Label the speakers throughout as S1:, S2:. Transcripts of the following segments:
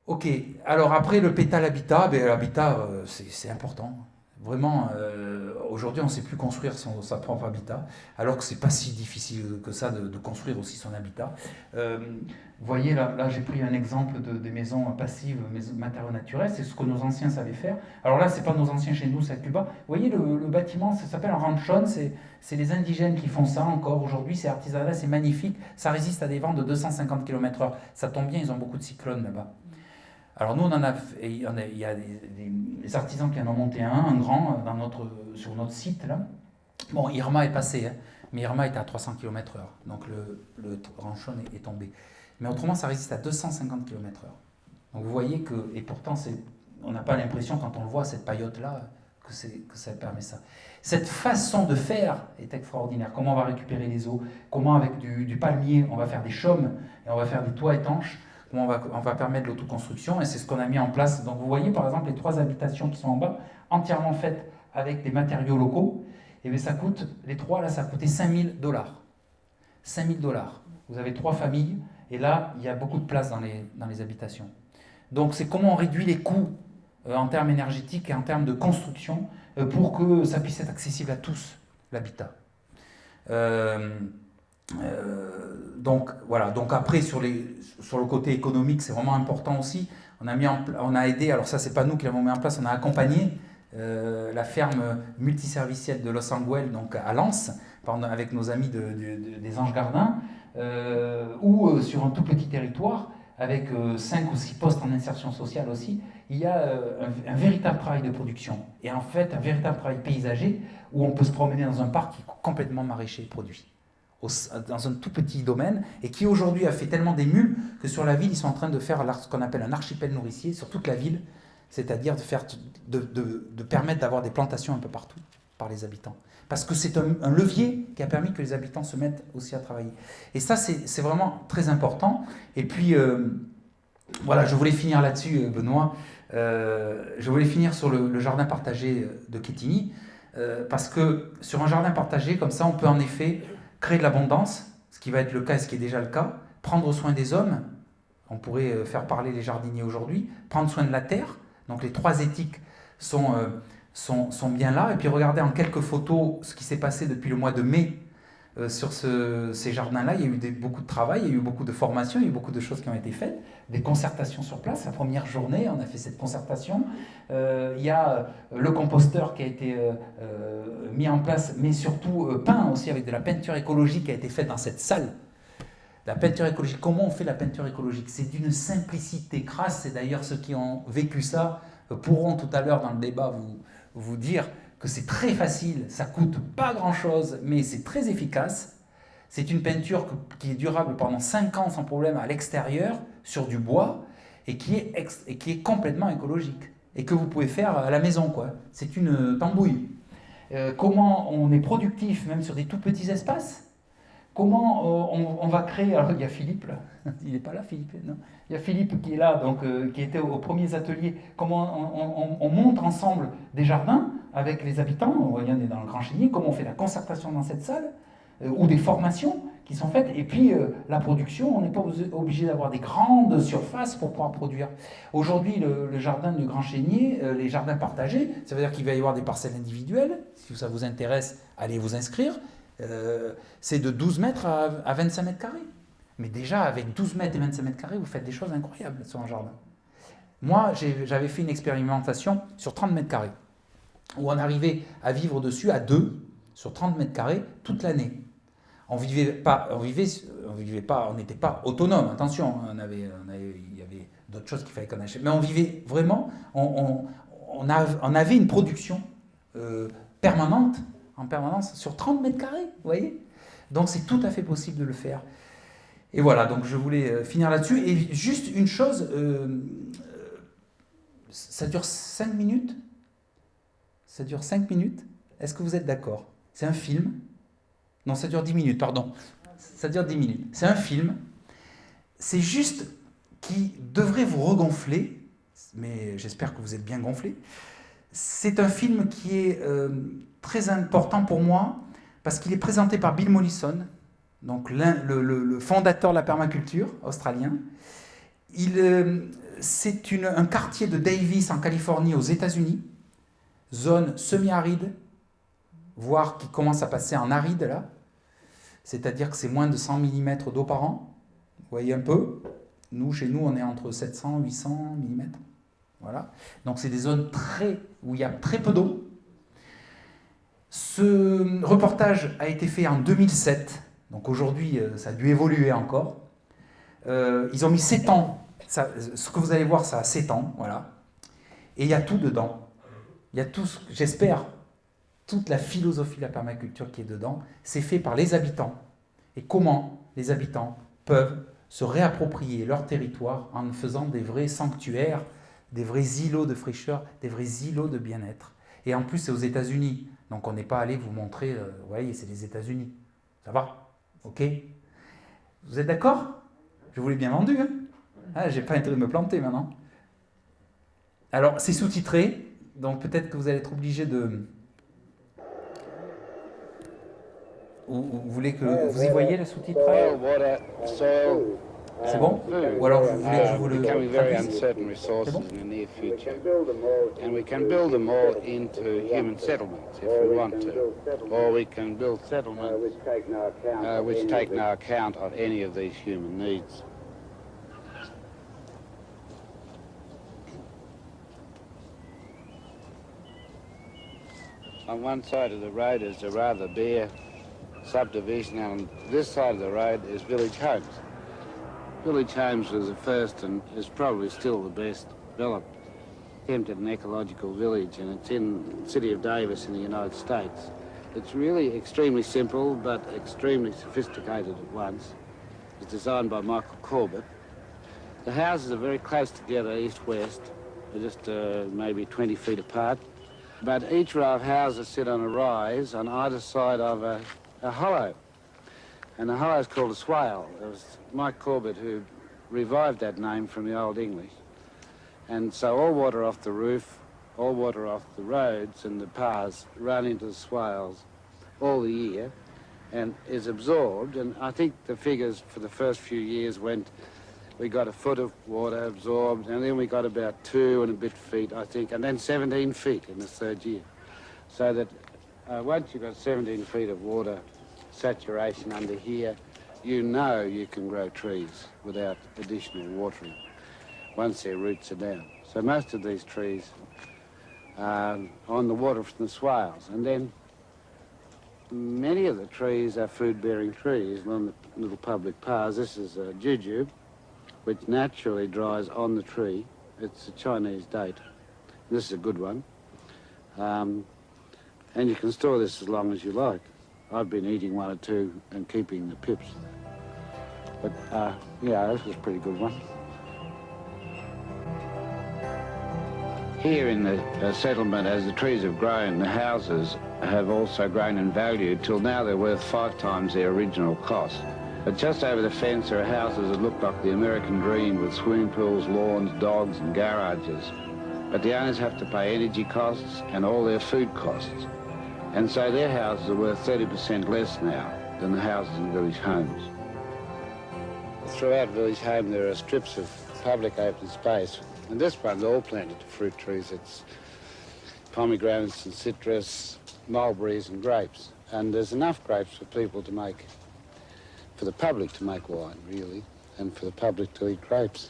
S1: Ok, alors après le pétale habitat, ben, l'habitat c'est important. Vraiment, aujourd'hui on ne sait plus construire sa propre habitat, alors que c'est pas si difficile que ça de construire aussi son habitat. Vous voyez là j'ai pris un exemple des maisons passives, matériaux naturels, c'est ce que nos anciens savaient faire. Alors là c'est pas nos anciens chez nous, c'est à Cuba. Vous voyez le bâtiment, ça s'appelle un ranchon, c'est les indigènes qui font ça encore aujourd'hui, c'est artisanal, c'est magnifique, ça résiste à des vents de 250 km/h. Ça tombe bien, ils ont beaucoup de cyclones là-bas. Alors nous, on en a, il y a des artisans qui en ont monté un grand, sur notre site là. Bon, Irma est passé, hein, mais Irma était à 300 km/h, donc le ranchon est tombé. Mais autrement, ça résiste à 250 km/h. Donc vous voyez que, et pourtant, on n'a pas l'impression quand on le voit, cette paillote-là, que ça permet ça. Cette façon de faire est extraordinaire. Comment on va récupérer les eaux, comment avec du palmier, on va faire des chaumes et on va faire des toits étanches. Comment on va permettre l'autoconstruction, et c'est ce qu'on a mis en place. Donc vous voyez par exemple les 3 habitations qui sont en bas, entièrement faites avec des matériaux locaux, et bien ça coûte, les 3 là, ça a coûté 5 000 $. 5 000 $. Vous avez 3 familles, et là, il y a beaucoup de place dans les habitations. Donc c'est comment on réduit les coûts en termes énergétiques et en termes de construction pour que ça puisse être accessible à tous, l'habitat. Donc voilà, donc après sur le côté économique, c'est vraiment important aussi. On a aidé, alors ça c'est pas nous qui l'avons mis en place, on a accompagné la ferme multiservicielle de Los Angeles, donc à Lens, avec nos amis des Anges Gardins, où sur un tout petit territoire, avec 5 ou 6 postes en insertion sociale aussi, il y a un véritable travail de production, et en fait un véritable travail paysager, où on peut se promener dans un parc qui est complètement maraîcher produit. Dans un tout petit domaine, et qui aujourd'hui a fait tellement d'émules que sur la ville, ils sont en train de faire ce qu'on appelle un archipel nourricier sur toute la ville, c'est-à-dire de permettre d'avoir des plantations un peu partout par les habitants. Parce que c'est un levier qui a permis que les habitants se mettent aussi à travailler. Et ça, c'est vraiment très important. Et puis, voilà, je voulais finir là-dessus, Benoît. Je voulais finir sur le jardin partagé de Quetigny, parce que sur un jardin partagé, comme ça, on peut en effet créer de l'abondance, ce qui va être le cas et ce qui est déjà le cas, prendre soin des hommes, on pourrait faire parler les jardiniers aujourd'hui, prendre soin de la terre, donc les 3 éthiques sont bien là, et puis regardez en quelques photos ce qui s'est passé depuis le mois de mai sur ces jardins-là. Il y a eu beaucoup de travail, il y a eu beaucoup de formations, il y a eu beaucoup de choses qui ont été faites, des concertations sur place. La première journée, on a fait cette concertation. Il y a le composteur qui a été mis en place, mais surtout peint aussi avec de la peinture écologique qui a été faite dans cette salle. La peinture écologique, comment on fait la peinture écologique? C'est d'une simplicité crasse, et d'ailleurs ceux qui ont vécu ça pourront tout à l'heure dans le débat vous dire que c'est très facile, ça coûte pas grand-chose, mais c'est très efficace. C'est une peinture qui est durable pendant 5 ans sans problème à l'extérieur, sur du bois, et qui est complètement écologique, et que vous pouvez faire à la maison, quoi. C'est une tambouille. Comment on est productif, même sur des tout petits espaces. Comment on va créer... Alors il y a Philippe là, il n'est pas là Philippe, non? Il y a Philippe qui est là, donc, qui était aux premiers ateliers. Comment on monte ensemble des jardins avec les habitants, on est dans le Grand Chénier, comment on fait la concertation dans cette salle, ou des formations qui sont faites, et puis la production, on n'est pas obligé d'avoir des grandes surfaces pour pouvoir produire. Aujourd'hui, le jardin du Grand Chénier, les jardins partagés, ça veut dire qu'il va y avoir des parcelles individuelles. Si ça vous intéresse, allez vous inscrire. C'est de 12 mètres à 25 mètres carrés. Mais déjà, avec 12 mètres et 25 mètres carrés, vous faites des choses incroyables sur un jardin. Moi, j'avais fait une expérimentation sur 30 mètres carrés, où on arrivait à vivre dessus à 2, sur 30 mètres carrés, toute l'année. On n'était pas autonome, attention, il y avait d'autres choses qu'il fallait qu'on achète, mais on vivait vraiment, on avait une production permanente, en permanence, sur 30 mètres carrés, vous voyez. Donc c'est tout à fait possible de le faire. Et voilà, donc je voulais finir là-dessus. Et juste une chose, ça dure 5 minutes. Ça dure 5 minutes. Est-ce que vous êtes d'accord? C'est un film. Non, ça dure 10 minutes, pardon. Ça dure 10 minutes. C'est un film. C'est juste qui devrait vous regonfler, mais j'espère que vous êtes bien gonflé. C'est un film qui est très important pour moi, parce qu'il est présenté par Bill Mollison, donc le fondateur de la permaculture australien. c'est un quartier de Davis en Californie aux États-Unis, zone semi-aride, voire qui commence à passer en aride là, c'est-à-dire que c'est moins de 100 mm d'eau par an, vous voyez un peu, nous, chez nous, on est entre 700 et 800 mm, voilà, donc c'est des zones où il y a très peu d'eau. Ce reportage a été fait en 2007, donc aujourd'hui ça a dû évoluer encore. Ils ont mis 7 ans, ce que vous allez voir ça a 7 ans, voilà. Et il y a tout dedans. Il y a tout, j'espère, toute la philosophie de la permaculture qui est dedans. C'est fait par les habitants. Et comment les habitants peuvent se réapproprier leur territoire en faisant des vrais sanctuaires, des vrais îlots de fraîcheur, des vrais îlots de bien-être. Et en plus c'est aux États-Unis. Donc on n'est pas allé vous montrer, vous voyez, c'est les États-Unis. Ça va? Ok? Vous êtes d'accord? Je vous l'ai bien vendu, hein? Ah, j'ai pas intérêt de me planter maintenant. Alors c'est sous-titré, donc peut-être que vous allez être obligé de... Vous voulez que vous y voyez le sous-titrage? C'est bon? Ou alors vous voulez que je vous le traduise? C'est bon?
S2: And we can build them all into human settlements if we want to. Or we can build settlements which take no account of any of these human needs. On one side of the road is a rather bare subdivision, and on this side of the road is Village Homes. Village Homes was the first and is probably still the best developed attempt at an ecological village, and it's in the city of Davis in the United States. It's really extremely simple but extremely sophisticated at once. It's designed by Michael Corbett. The houses are very close together, east-west. They're just maybe 20 feet apart. But each row of houses sit on a rise on either side of a hollow. And the hollow is called a swale. It was Mike Corbett who revived that name from the Old English. And so all water off the roof, all water off the roads and the paths run into the swales all the year and is absorbed. And I think the figures for the first few years went, we got a foot of water absorbed, and then we got about 2 and a bit feet, I think, and then 17 feet in the third year. So that once you've got 17 feet of water saturation under here, you know you can grow trees without additional watering once their roots are down. So most of these trees are on the water from the swales, and then many of the trees are food-bearing trees along the little public paths. This is a jujube, which naturally dries on the tree. It's a Chinese date. This is a good one. And you can store this as long as you like. I've been eating 1 or 2 and keeping the pips. But yeah, this was a pretty good one. Here in the settlement, as the trees have grown, the houses have also grown in value till now they're worth 5 times their original cost. But just over the fence are houses that look like the American dream with swimming pools, lawns, dogs and garages. But the owners have to pay energy costs and all their food costs. And so their houses are worth 30% less now than the houses in Village Homes. Throughout Village Home there are strips of public open space. And this one's all planted to fruit trees. It's pomegranates and citrus, mulberries and grapes. And there's enough grapes for people to make, for the public to make wine, really, and for the public to eat grapes.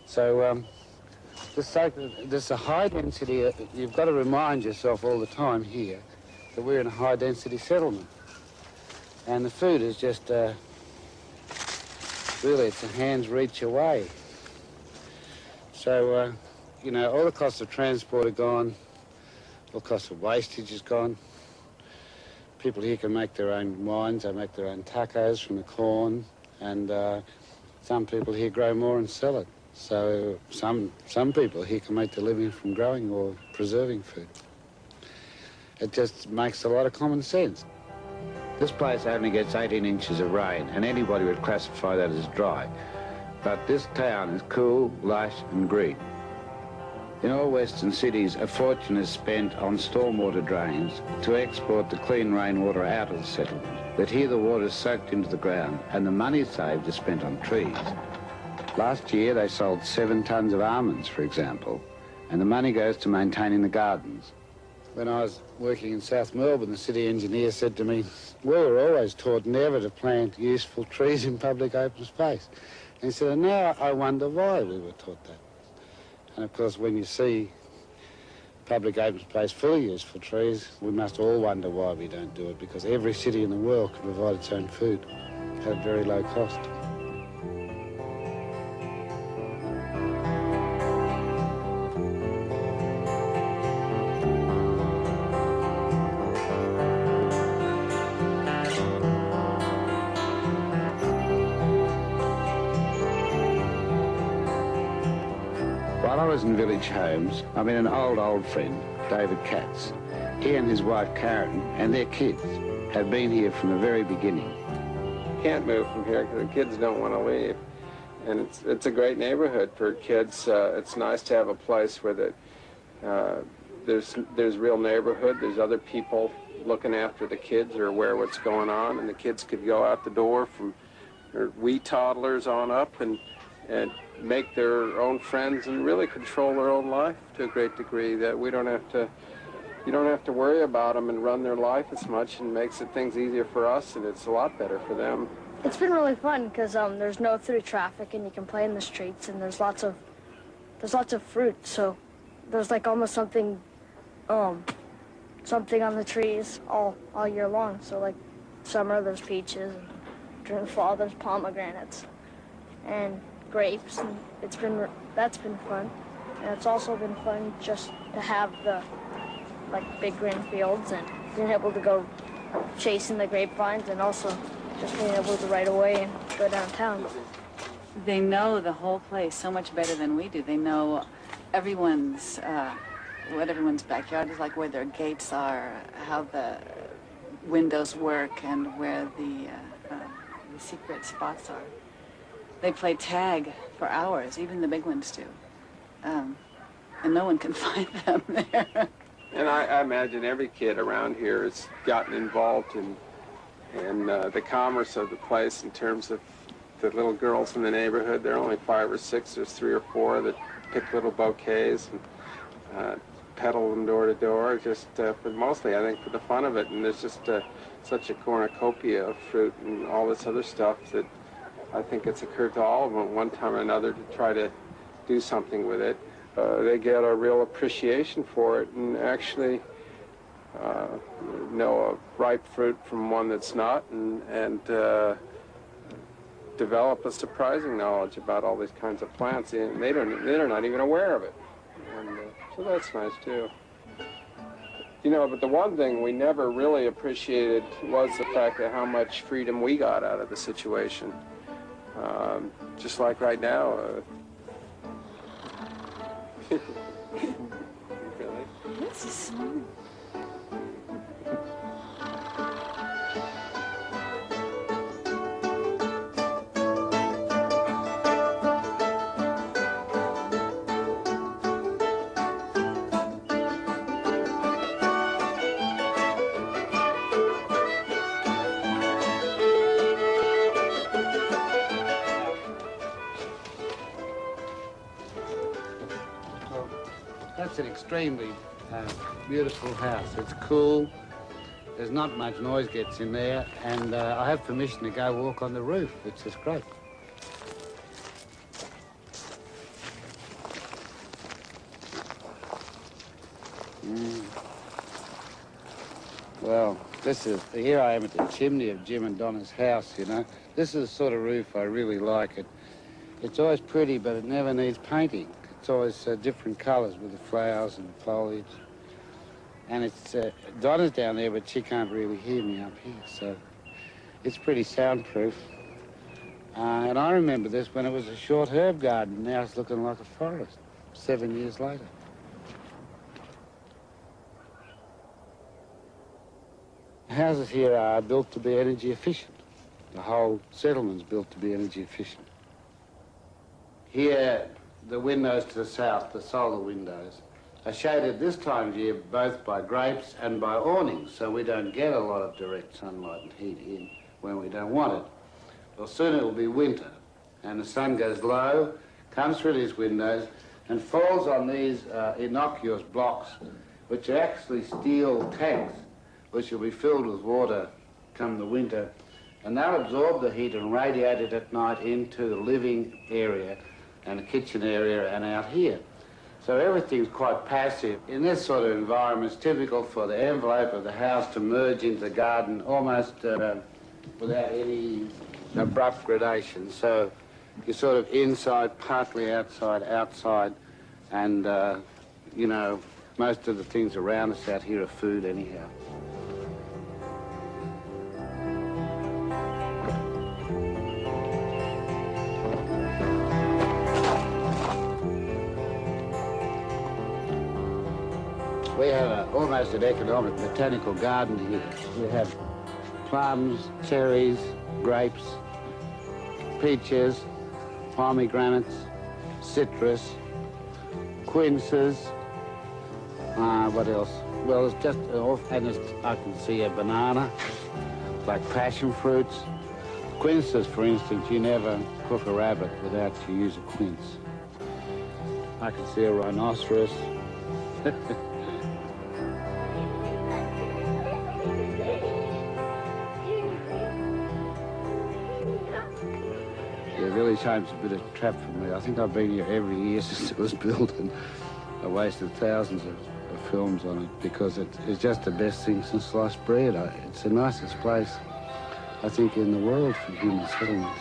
S2: So this is a high density, you've got to remind yourself all the time here that we're in a high density settlement. And the food is just, really, it's a hand's reach away. So, you know, all the costs of transport are gone, all the cost of wastage is gone. People here can make their own wines, they make their own tacos from the corn, and some people here grow more and sell it. So some people here can make their living from growing or preserving food. It just makes a lot of common sense. This place only gets 18 inches of rain, and anybody would classify that as dry. But this town is cool, lush and green. In all western cities, a fortune is spent on stormwater drains to export the clean rainwater out of the settlement. But here the water is soaked into the ground and the money saved is spent on trees. Last year they sold 7 tons of almonds, for example, and the money goes to maintaining the gardens. When I was working in South Melbourne, the city engineer said to me, we were always taught never to plant useful trees in public open space. And he said, and now I wonder why we were taught that. And of course, when you see public open space full of useful trees, we must all wonder why we don't do it, because every city in the world can provide its own food at a very low cost. While I was in Village Homes, I met an old friend, David Katz. He and his wife Karen and their kids have been here from the very beginning.
S3: Can't move from here because the kids don't want to leave. And it's a great neighborhood for kids. It's nice to have a place where there's real neighborhood. There's other people looking after the kids or aware what's going on, and the kids could go out the door from wee toddlers on up and make their own friends and really control their own life to a great degree. That we don't have to, you don't have to worry about them and run their life as much, and makes things easier for us, and it's a lot better for them.
S4: It's been really fun because there's no through traffic and you can play in the streets, and there's lots of fruit, so there's like almost something on the trees all year long. So like summer there's peaches, and during the fall there's pomegranates and grapes, and that's been fun. And it's also been fun just to have the big green fields and being able to go chasing the grapevines, and also just being able to ride away and go downtown.
S5: They know the whole place so much better than we do. They know everyone's what everyone's backyard is like, where their gates are, how the windows work, and where the secret spots are. They play tag for hours, even the big ones do. And no one can find them there.
S3: And I imagine every kid around here has gotten involved in the commerce of the place in terms of the little girls in the neighborhood. There are only 5 or 6, there's 3 or 4 that pick little bouquets and peddle them door to door, just mostly, I think, for the fun of it. And there's just such a cornucopia of fruit and all this other stuff that I think it's occurred to all of them at one time or another to try to do something with it. They get a real appreciation for it and actually know a ripe fruit from one that's not, and develop a surprising knowledge about all these kinds of plants. And they're not even aware of it. And so that's nice too. You know, but the one thing we never really appreciated was the fact of how much freedom we got out of the situation. Just like right now. Really?
S5: This is smooth.
S2: That's an extremely beautiful house. It's cool. There's not much noise gets in there, and I have permission to go walk on the roof, which is great. Well, here I am at the chimney of Jim and Donna's house, you know. This is the sort of roof I really like. It's always pretty, but it never needs painting. It's always different colours with the flowers and the foliage. And it's, Donna's down there, but she can't really hear me up here, so it's pretty soundproof. And I remember this when it was a short herb garden. Now it's looking like a forest, 7 years later. Houses here are built to be energy efficient. The whole settlement's built to be energy efficient. Here, the windows to the south, the solar windows, are shaded this time of year both by grapes and by awnings, so we don't get a lot of direct sunlight and heat in when we don't want it. Well, soon it'll be winter, and the sun goes low, comes through these windows, and falls on these innocuous blocks, which are actually steel tanks, which will be filled with water come the winter, and they'll absorb the heat and radiate it at night into the living area and the kitchen area and out here. So everything's quite passive. In this sort of environment, it's typical for the envelope of the house to merge into the garden almost without any abrupt gradation. So you're sort of inside, partly outside, outside, and, you know, most of the things around us out here are food anyhow. We have almost an economic botanical garden here. We have plums, cherries, grapes, peaches, pomegranates, citrus, quinces, what else? Well, it's just, and I can see a banana, like passion fruits. Quinces, for instance, you never cook a rabbit without you use a quince. I can see a rhinoceros. The village home's a bit of a trap for me. I think I've been here every year since it was built, and I wasted thousands of films on it because it's just the best thing since sliced bread. It's the nicest place, I think, in the world for human settlements.